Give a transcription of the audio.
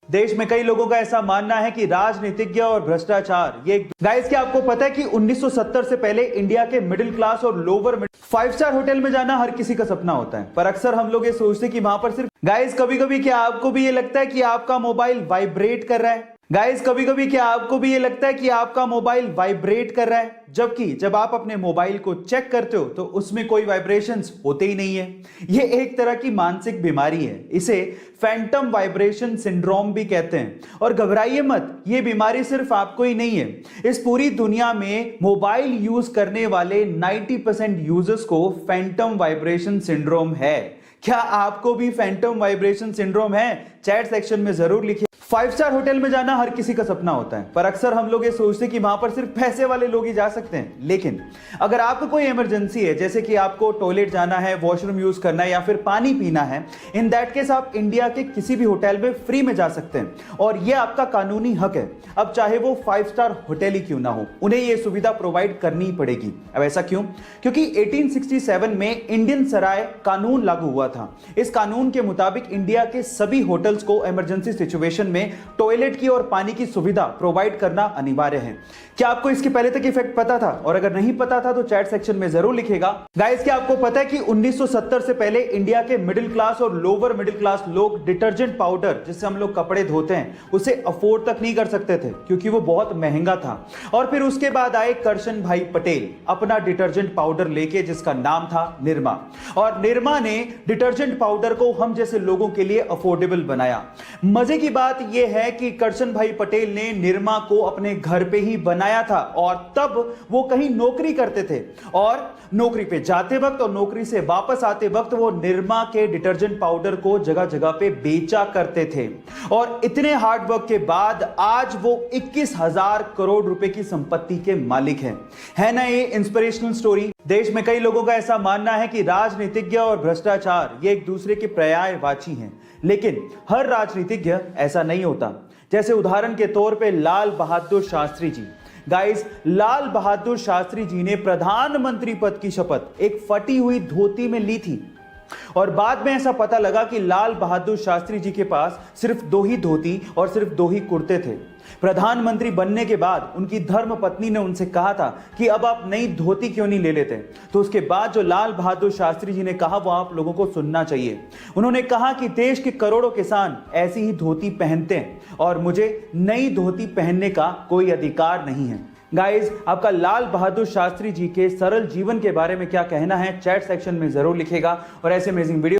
देश में कई लोगों का ऐसा मानना है कि राजनीतिज्ञ और भ्रष्टाचार ये गाइस, क्या आपको पता है कि 1970 से पहले इंडिया के मिडिल क्लास और लोअर मिडिल 5 स्टार होटल में जाना हर किसी का सपना होता है। पर अक्सर हम लोग ये सोचते हैं कि वहां पर सिर्फ गाइस, कभी कभी क्या आपको भी ये लगता है कि आपका मोबाइल वाइब्रेट कर रहा है? गाइस, कभी कभी क्या आपको भी ये लगता है कि आपका मोबाइल वाइब्रेट कर रहा है, जबकि जब आप अपने मोबाइल को चेक करते हो तो उसमें कोई वाइब्रेशंस होते ही नहीं है। ये एक तरह की मानसिक बीमारी है, इसे फैंटम वाइब्रेशन सिंड्रोम भी कहते हैं। और घबराइए मत, ये बीमारी सिर्फ आपको ही नहीं है, इस पूरी दुनिया में मोबाइल यूज करने वाले 90% यूजर्स को फैंटम वाइब्रेशन सिंड्रोम है। क्या आपको भी फैंटम वाइब्रेशन सिंड्रोम है? चैट सेक्शन में जरूर लिखिए। 5 स्टार होटल में जाना हर किसी का सपना होता है, पर अक्सर हम लोग ये सोचते हैं कि वहां पर सिर्फ पैसे वाले लोग ही जा सकते हैं। लेकिन अगर आपको कोई इमरजेंसी है, जैसे कि आपको टॉयलेट जाना है, वॉशरूम यूज करना है या फिर पानी पीना है, इन दैट केस आप इंडिया के किसी भी होटल में फ्री में जा सकते हैं और यह आपका कानूनी हक है। अब चाहे वो 5 स्टार होटल ही क्यों ना हो, उन्हें यह सुविधा प्रोवाइड करनी ही पड़ेगी। अब ऐसा क्यों? क्योंकि 1867 में इंडियन सराय कानून लागू हुआ था। इस कानून के मुताबिक इंडिया के सभी होटल्स को इमरजेंसी सिचुएशन में टॉयलेट की और पानी की सुविधा प्रोवाइड करना अनिवार्य है। क्या आपको इसके पहले तक इफेक्ट पता था? और अगर नहीं पता था तो चैट सेक्शन में जरूर लिखेगा। गाइस, क्या आपको पता है कि 1970 से पहले इंडिया के मिडिल क्लास और लोअर मिडिल क्लास लोग डिटर्जेंट पाउडर, जिससे हम लोग कपड़े धोते हैं, उसे अफोर्ड तक नहीं कर सकते थे क्योंकि वो बहुत महंगा था। और फिर उसके बाद आए करशन भाई पटेल अपना डिटर्जेंट पाउडर लेके, जिसका नाम था निरमा। और निरमा ने डिटर्जेंट पाउडर को हम जैसे लोगों के लिए अफोर्डेबल बनाया। मजे की बात यह है कि करशन भाई पटेल ने निरमा को अपने घर पे ही बनाया था और तब वो कहीं नौकरी करते थे और नौकरी पे जाते वक्त और नौकरी से वापस आते वक्त वो निरमा के डिटर्जेंट पाउडर को जगह जगह पे बेचा करते थे। और इतने हार्ड वर्क के बाद आज वो 21,000 करोड़ रुपए की संपत्ति के मालिक हैं। है ना ये इंस्पिरेशनल स्टोरी? देश में कई लोगों का ऐसा मानना है कि राजनीतिज्ञ और भ्रष्टाचार ये एक दूसरे के पर्यायवाची हैं, लेकिन हर राजनीतिज्ञ ऐसा नहीं होता। जैसे उदाहरण के तौर पे लाल बहादुर शास्त्री जी। गाइस, लाल बहादुर शास्त्री जी ने प्रधानमंत्री पद की शपथ एक फटी हुई धोती में ली थी और बाद में ऐसा पता लगा कि लाल बहादुर शास्त्री जी के पास सिर्फ 2 ही धोती और सिर्फ 2 ही कुर्ते थे। प्रधानमंत्री बनने के बाद उनकी धर्म पत्नी ने उनसे कहा था कि अब आप नई धोती क्यों नहीं ले लेते? तो उसके बाद जो लाल बहादुर शास्त्री जी ने कहा वो आप लोगों को सुनना चाहिए। उन्होंने कहा कि देश के करोड़ों किसान ऐसी ही धोती पहनते हैं और मुझे नई धोती पहनने का कोई अधिकार नहीं है। गाइस, आपका लाल बहादुर शास्त्री जी के सरल जीवन के बारे में क्या कहना है? चैट सेक्शन में जरूर लिखेगा और ऐसे अमेजिंग वीडियो